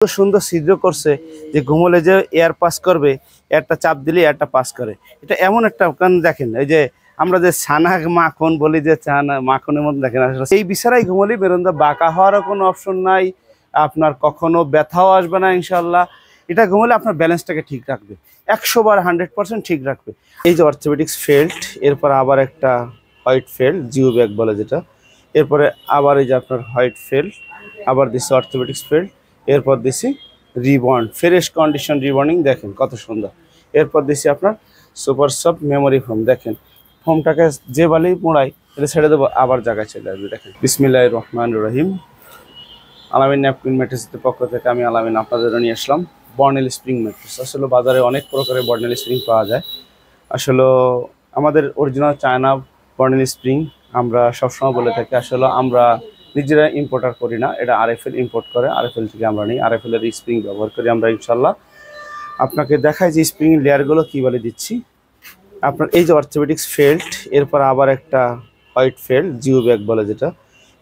সুন্দর ছিদ্র করছে যে ঘুমলে যে এয়ার পাস করবে, এয়ারটা চাপ দিলে এয়ারটা পাস করে। এটা এমন একটা কারণ দেখেন, এই যে আমরা যে ছানা মাখন বলি, যে ছানা মাখনের মধ্যে দেখেন আসলে এই বিছানায় ঘুমলি বেরোন্দা বাঁকা হওয়ারও কোনো অপশন নাই, আপনার কখনো ব্যথাও আসবে না ইনশাল্লাহ। এটা ঘুমলে আপনার ব্যালেন্সটাকে ঠিক রাখবে, 100 বার 100% ঠিক রাখবে। এই যে অর্থোপেডিক্স ফেল্ট, এরপর আবার একটা হোয়াইট ফেল্ট, জিও ব্যাগ বলে যেটা, এরপরে আবার এই যে আপনার হোয়াইট ফেল্ট, আবার দিচ্ছে অর্থোপেডিক্স ফেল্ট, এরপর দিছি রিবন্ড, ফ্রেশ কন্ডিশন রিবন্ডিং দেখেন কত সুন্দর। এরপর দিছি আপনার সুপার সফট মেমোরি ফোম, দেখেন ফোমটাকে যে বালি মোড়াই এটা ছেড়ে দেবো, আবার জায়গায় চলে আসবে। দেখেন বিসমিল্লাহির রহমানির রহিম। আলামিন ন্যাপকিন ম্যাট্রেসের পক্ষ থেকে আমি আলামিন আপনাদের নিয়ে আসলাম বর্নেল স্প্রিং ম্যাট্রেস। আসলে বাজারে অনেক প্রকারের বর্নেল স্প্রিং পাওয়া যায়, আসলে আমাদের অরিজিনাল চায়না বর্নেল স্প্রিং আমরা সবসময় বলে থাকি, আসলে আমরা নিজেরা ইম্পোর্টার করি না, এটা আরএফএল ইম্পোর্ট করে, আরএফএল থেকে আমরা নিই, আরএফএল এর স্প্রিং ব্যবহার করি আমরা ইনশাল্লাহ। আপনাকে দেখাই যে স্প্রিং লেয়ারগুলো কী বলে দিচ্ছি। আপনার এই যে অর্থোপেডিক্স ফেল্ট, এরপর আবার একটা হোয়াইট ফেল্ট, জিও ব্যাগ বলে যেটা,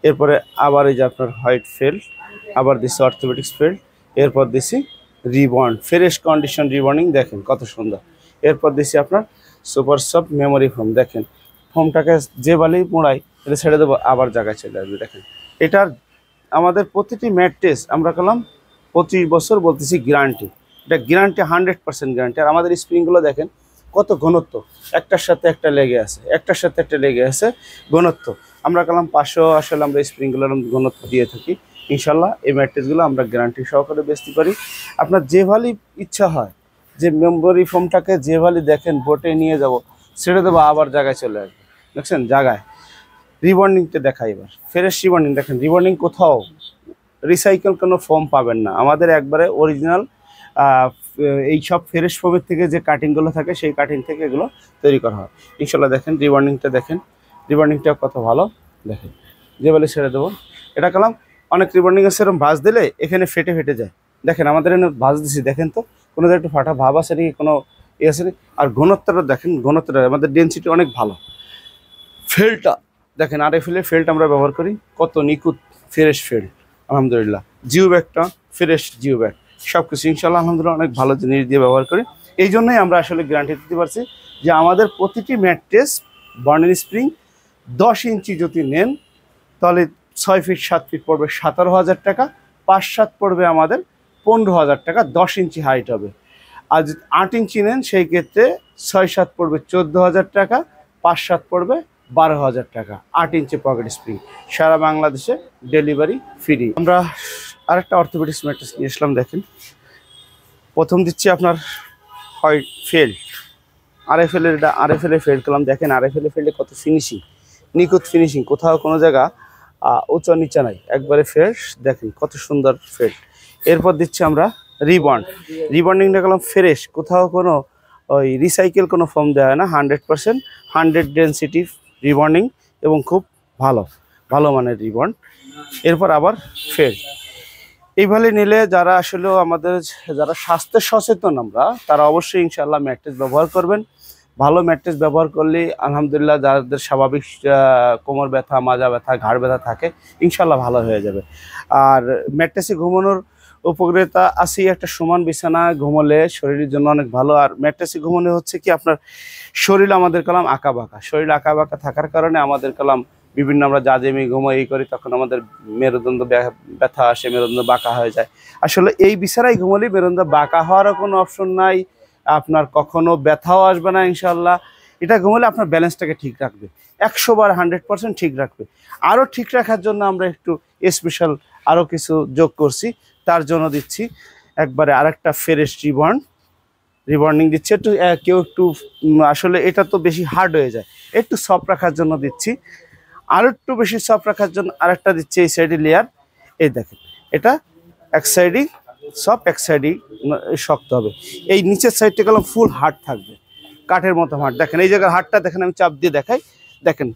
এরপরে আবার এই যে আপনার হোয়াইট ফেল্ট, আবার দিচ্ছি অর্থোপেডিক্স ফেল্ট, এরপর দিছি রিবন্ড, ফ্রেশ কন্ডিশন রিবন্ডিং দেখেন কত সুন্দর। এরপর দিছি আপনার সুপার সফট মেমোরি ফোম, দেখেন ফোমটাকে যে বালি মোড়াই এটা ছেড়ে দেবো, আবার জায়গায় চলে আসবে। দেখেন এটার আমাদের প্রতিটি ম্যাট্রেস আমরা করলাম 25 বছর বলতেছি গ্যারান্টি, এটা গ্যারান্টি 100% গ্যারান্টি। আর আমাদের স্প্রিংগুলো দেখেন কত ঘনত্ব, একটার সাথে একটা লেগে আছে, একটার সাথে একটা লেগে আছে ঘনত্ব। আমরা করলাম 500, আসলে আমরা স্প্রিংগুলোর ঘনত্ব দিয়ে থাকি ইনশাল্লাহ। এই ম্যাট্রেসগুলো আমরা গ্যারান্টি সহকারে বেচতে পারি। আপনার যে ভালি ইচ্ছা হয়, যে মেমোরি ফোমটাকে যে ভালি দেখেন বোটে নিয়ে যাব, ছেড়ে দেবো, আবার জায়গায় চলে আসবে। দেখছেন জায়গায় রিবন্ডিংটা দেখাই এবার, ফ্রেশ রিবন্ডিং দেখেন, রিবন্ডিং কোথাও রিসাইকেল কোনো ফোম পাবেন না, আমাদের একবারে অরিজিনাল এই সব ফ্রেশ ফোমের থেকে যে কাটিংগুলো থাকে সেই কাটিং থেকে এগুলো তৈরি করা হয় ইনশাল্লাহ। দেখেন রিবন্ডিংটা দেখেন, রিবন্ডিংটা কত ভালো দেখেন, যে বলে ছেড়ে দেবো। এটা কালাম অনেক রিবন্ডিংয়ের সেরকম ভাঁজ দিলে এখানে ফেটে ফেটে যায়, দেখেন আমাদের এখানে ভাঁজ দিছি দেখেন তো, কোনো একটু ফাটা ভাব আছে নাকি, কোনো ইয়ে আছে নাকি। আর ঘনত্বটা দেখেন, ঘনত্বটা আমাদের ডেনসিটি অনেক ভালো। ফেলটা দেখেন, আরএফএল ফেল্ট আমরা ব্যবহার করি, কত নিখুঁত ফ্রেশ ফেল্ট আলহামদুলিল্লাহ। জিও ব্যাগটা ফ্রেশ জিও ব্যাগ, সব কিছু ইনশাল্লাহ আলহামদুলিল্লাহ অনেক ভালো জিনিস দিয়ে ব্যবহার করি। এই জন্যই আমরা আসলে গ্যারান্টি দিতে পারছি যে আমাদের প্রতিটি ম্যাট্রেস বর্নেল স্প্রিং 10 ইঞ্চি যদি নেন তাহলে 6 ফিট 7 ফিট পড়বে 17,000 টাকা, 5-7 পড়বে আমাদের 15,000 টাকা, 10 ইঞ্চি হাইট হবে। আর যদি 8 ইঞ্চি নেন সেই ক্ষেত্রে 6-7 পড়বে 14,000 টাকা, 5-7 পড়বে 12,000 টাকা। 8 ইঞ্চি পকেট স্প্রিং, সারা বাংলাদেশে ডেলিভারি ফ্রি। আমরা আরেকটা অর্থোপেডিক্স ম্যাট্রেস নিয়ে আসলাম, দেখেন প্রথম দিচ্ছি আপনার হোয়াইট ফেল্ট, আরএফএল এর, এটা আরএফএল এর ফেল্ট করলাম, দেখেন আরএফএল এর ফেল্টে কত ফিনিশিং, নিখুঁত ফিনিশিং, কোথাও কোনো জায়গা উঁচা নিচা নাই, একবারে ফ্রেশ দেখেন কত সুন্দর ফেল্ট। এরপর দিচ্ছি আমরা রিবন্ড, রিবন্ডিংটা করলাম ফ্রেশ, কোথাও কোনো ওই রিসাইকেল কোনো ফোম দেওয়া হয় না, 100% 100 ডেনসিটি রিবন্ডিং এবং খুব ভালো ভালো মানের রিবন্ড। এরপর আবার ফেল্ট, এইভাবে নিলে যারা আসলে আমাদের যারা স্বাস্থ্য সচেতন আমরা, তারা অবশ্যই ইনশাআল্লাহ ম্যাট্রেস ব্যবহার করবেন। ভালো ম্যাট্রেস ব্যবহার করলে আলহামদুলিল্লাহ যাদের স্বাভাবিক কোমর ব্যথা, মাজা ব্যথা, ঘাড় ব্যথা থাকে ইনশাআল্লাহ ভালো হয়ে যাবে। আর ম্যাট্রেসে ঘুমানোর উপকারিতা আছে, একটা সমান বিছানা ঘুমোলে শরীরের জন্য অনেক ভালো। আর ম্যাট্রেসে ঘুমানো হচ্ছে কি আপনার শরীর আমাদের কালাম আঁকা বাঁকা, শরীর আঁকা বাঁকা থাকার কারণে আমাদের কালাম বিভিন্ন আমরা জাজেমি ঘুমো এই করি, তখন আমাদের মেরুদণ্ড ব্যথা আসে, মেরুদণ্ড বাঁকা হয়ে যায়। আসলে এই বিছানায় ঘুমোলে মেরুদণ্ড বাঁকা হওয়ারও কোনো অপশন নাই, আপনার কখনো ব্যথাও আসবে না ইনশাল্লাহ। এটা ঘুমোলে আপনার ব্যালেন্সটাকে ঠিক রাখবে, 100 বার 100% ঠিক রাখবে। আরও ঠিক রাখার জন্য আমরা একটু স্পেশাল আরও কিছু যোগ করছি, তার জন্য দিচ্ছি একবারে আরেকটা ফ্রেশ রিবন্ডিং দিচ্ছি। একটু কেউ একটু আসলে এটা তো বেশি হার্ড হয়ে যায়, একটু সফট রাখার জন্য দিচ্ছি, আরও একটু বেশি সফট রাখার জন্য আরেকটা দিচ্ছি এই সাইডে লেয়ার। এই দেখেন এটা এক সাইডই সফট, এক সাইডই শক্ত হবে। এই নিচের সাইডটা গেলাম ফুল হার্ড থাকবে, কাঠের মতো হার্ড। দেখেন এই জায়গার হার্ডটা দেখেন, আমি চাপ দিয়ে দেখাই, দেখেন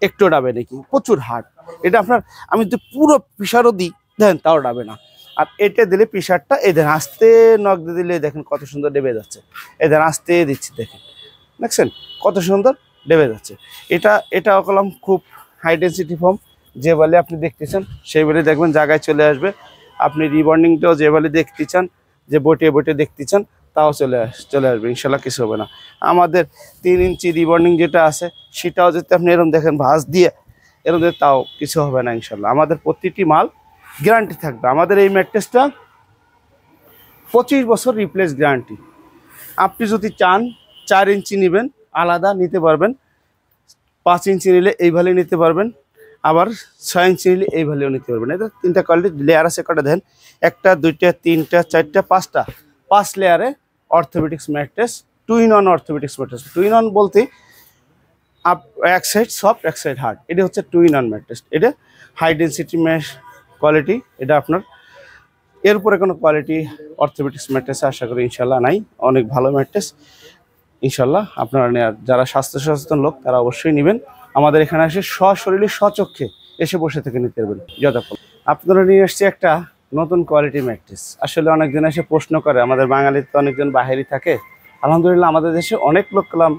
একটু ডাবে নাকি, প্রচুর হার্ড। এটা আপনার আমি যদি পুরো প্রেশারও দিই দেখেন তাও ডাবে না। আর এটা দিলে প্রেশারটা এই দেখেন আস্তে নখ দিয়ে দিলে দেখেন কত সুন্দর ডেবে যাচ্ছে, এই দেখেন আস্তে দিচ্ছি দেখেন, দেখছেন কত সুন্দর ডেবে যাচ্ছে। এটা করলাম খুব হাই ডেন্সিটি ফোম, যে বলে আপনি দেখতেছেন সেই বলে দেখবেন জায়গায় চলে আসবে। আপনি রিবন্ডিংটাও যেভাবে দেখতে চান, যে বটে বটে দেখতে চান, তাও চলে আসবে, ইনশাল্লাহ কিছু হবে না। আমাদের 3 ইঞ্চি রিবন্ডিং যেটা আছে সেটাও যদি আপনি এরকম দেখেন ভাঁজ দিয়ে এরকম দিয়ে, তাও কিছু হবে না ইনশাল্লাহ। আমাদের প্রতিটি মাল গ্যারান্টি থাকবে। আমাদের এই ম্যাট্রেসটা 25 বছর রিপ্লেস গ্যারান্টি। আপনি যদি চান 4 ইঞ্চি নেবেন আলাদা নিতে পারবেন, 5 ইঞ্চি নিলে এইভাবে নিতে পারবেন, আবার 6 ইঞ্চি নিলে এইভাবেও নিতে পারবেন। এটা 3টা কোয়ালিটি লেয়ার আছে, কটা দেন, 1টা 2টা 3টা 4টা 5টা, 5 লেয়ারে orthopaedics mattress, 2-in-1 orthopaedics mattress. 2-in-1 বলতে এক সাইড সফট এক সাইড হার্ড, এটা হচ্ছে 2-in-1 ম্যাট্রেস। এটা হাই ডেন্সিটি কোয়ালিটি, এটা আপনার এর উপরে কোনো কোয়ালিটি অর্থোপেডিক্স ম্যাট্রেস আশা করি ইনশাল্লাহ নাই। অনেক ভালো ম্যাট্রেস ইনশাল্লাহ আপনারা নেওয়ার, যারা স্বাস্থ্য সচেতন লোক তারা অবশ্যই নেবেন। আমাদের এখানে এসে সশরীরে সচক্ষে এসে বসে থেকে নিতে পারবেন যথাফল। আপনারা নিয়ে এসছে একটা নতুন কোয়ালিটি ম্যাট্রেস। আসলে অনেকজন এসে প্রশ্ন করে, আমাদের বাঙালির তো অনেকজন বাহিরে থাকে, আলহামদুলিল্লাহ আমাদের দেশে অনেক লোক কালাম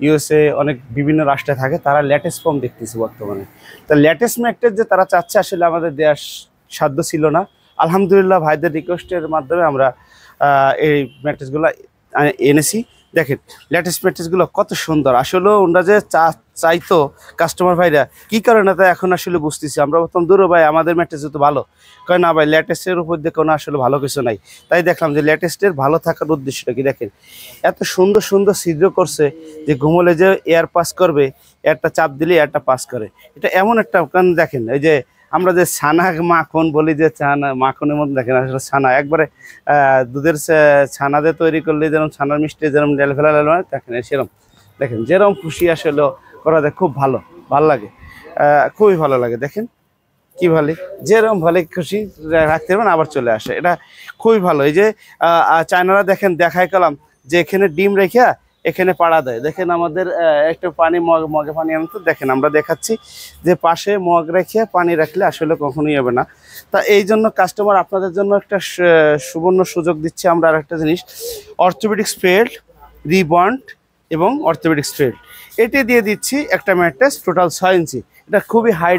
ইউএসএ অনেক বিভিন্ন রাষ্ট্রে থাকে, তারা ল্যাটেস্ট ফর্ম দেখতেছে বর্তমানে। তা ল্যাটেস্ট ম্যাট্রেস যে তারা চাচ্ছে, আসলে আমাদের দেওয়ার সাধ্য ছিল না। আলহামদুলিল্লাহ ভাইদের রিকোয়েস্টের মাধ্যমে আমরা এই ম্যাট্রেসগুলো এনেছি। দেখেন লেটেস্ট ম্যাট্রেসগুলো কত সুন্দর। আসলে ওনারা যে চাইতো কাস্টমার ভাইরা, কী কারণে তা এখন আসলে বুঝতেছি আমরা। প্রথম দূরও ভাই আমাদের ম্যাট্রেস তো ভালো, কয় না ভাই লেটেস্টের উপর দিয়ে কোনো আসলে ভালো কিছু নাই। তাই দেখলাম যে লেটেস্টের ভালো থাকার উদ্দেশ্যটা কি, দেখেন এত সুন্দর সুন্দর ছিদ্র করছে যে ঘুমলে যে এয়ার পাস করবে, এয়ারটা চাপ দিলে এয়ারটা পাস করে। এটা এমন একটা, কারণ দেখেন এই যে আমরা যে ছানা মাখন বলি, যে ছানা মাখনের মধ্যে দেখেন আসলে ছানা একবারে দুধের ছানা দিয়ে তৈরি করলে যেরকম ছানার মিষ্টি যেরকম ডেল ফেলা দেখেন সেরকম, দেখেন যেরকম খুশি আসলে করা যায়, খুব ভালো লাগে, খুবই ভালো লাগে। দেখেন কি ভালো, যেরকম ভালো খুশি রাখতে পারবেন আবার চলে আসে, এটা খুবই ভালো। এই যে চায়নারা দেখেন দেখাই কলাম যে এখানে ডিম রেখে এখানে পাড়া দেয়। দেখেন আমাদের একটু পানি মগে পানি আনতে, দেখেন আমরা দেখাচ্ছি যে পাশে মগ রেখে পানি রাখলে আসলে কখনোই হবে না। তা এই জন্য কাস্টমার আপনাদের জন্য একটা সুবর্ণ সুযোগ দিচ্ছে আমরা। আর একটা জিনিস, অর্থোপেডিক্স ফেল্ড, রিবন্ড এবং অর্থোপেডিক্স ফেল্ড, এটি দিয়ে দিচ্ছি একটা ম্যাট্রেস টোটাল 6 ইঞ্চি। এটা খুবই হাই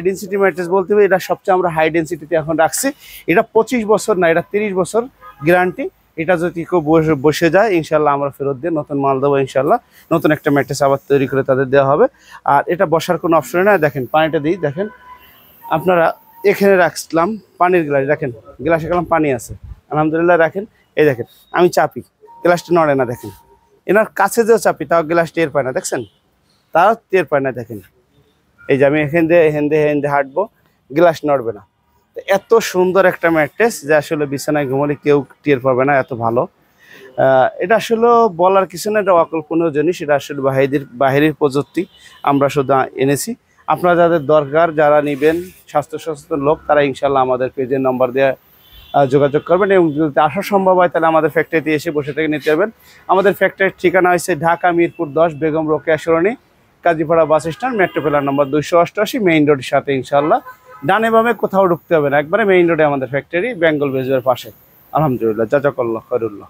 ডেন্সিটি ম্যাট্রেস বলতে হবে। এটা সবচেয়ে আমরা হাই ডেন্সিটিতে এখন রাখছি। এটা 25 বছর না, এটা 30 বছর গ্যারান্টি। এটা যদি কেউ বসে যায় ইনশাল্লাহ আমরা ফেরত দিয়ে নতুন মাল দেবো ইনশাল্লাহ। নতুন একটা ম্যাট্রেস আবার তৈরি করে তাদের দেওয়া হবে। আর এটা বসার কোনো অপশন না। দেখেন পানিটা দিই, দেখেন আপনারা এখানে রাখলাম পানির গ্লাস, দেখেন গ্লাসে গেলাম পানি আছে আলহামদুলিল্লাহ। রাখেন এই দেখেন আমি চাপি, গ্লাসটা নড়ে না। দেখেন এনার কাছে যেও চাপি তাও গ্লাস টের পায় না, দেখছেন তাও টের পায় না। দেখেন এই যে আমি এখান দিয়ে হাঁটবো, গ্লাস নড়বে না। এত সুন্দর একটা ম্যাট্রেস যে আসলে বিছানায় ঘুমালে কেউ টের পাবে না, এত ভালো। এটা আসলে বলার কিছু না, এটা অকল্পনীয় জিনিস। এটা আসলে বাহিরের প্রযুক্তি আমরা শুধু এনেছি। আপনারা যাদের দরকার, যারা নেবেন স্বাস্থ্য সচেতন লোক, তারা ইনশাল্লাহ আমাদের পেজের নম্বর দিয়ে যোগাযোগ করবেন। এবং যদি আসা সম্ভব হয় তাহলে আমাদের ফ্যাক্টরিতে এসে বসে থেকে নিতে পারবেন। আমাদের ফ্যাক্টরির ঠিকানা হয়েছে Dhaka Mirpur 10 Begum Rokeya Sarani, Kazipara bus stand, metro plan নম্বর 288, মেইন রোডের সাথে ইনশাল্লাহ। ডানে বামে কোথাও ঢুকতে হবে না, একবারে মেইন রোডে আমাদের ফ্যাক্টরি, বেঙ্গল বেজের পাশে। আলহামদুলিল্লাহ, জাজাকাল্লাহ খায়রুল্লাহ।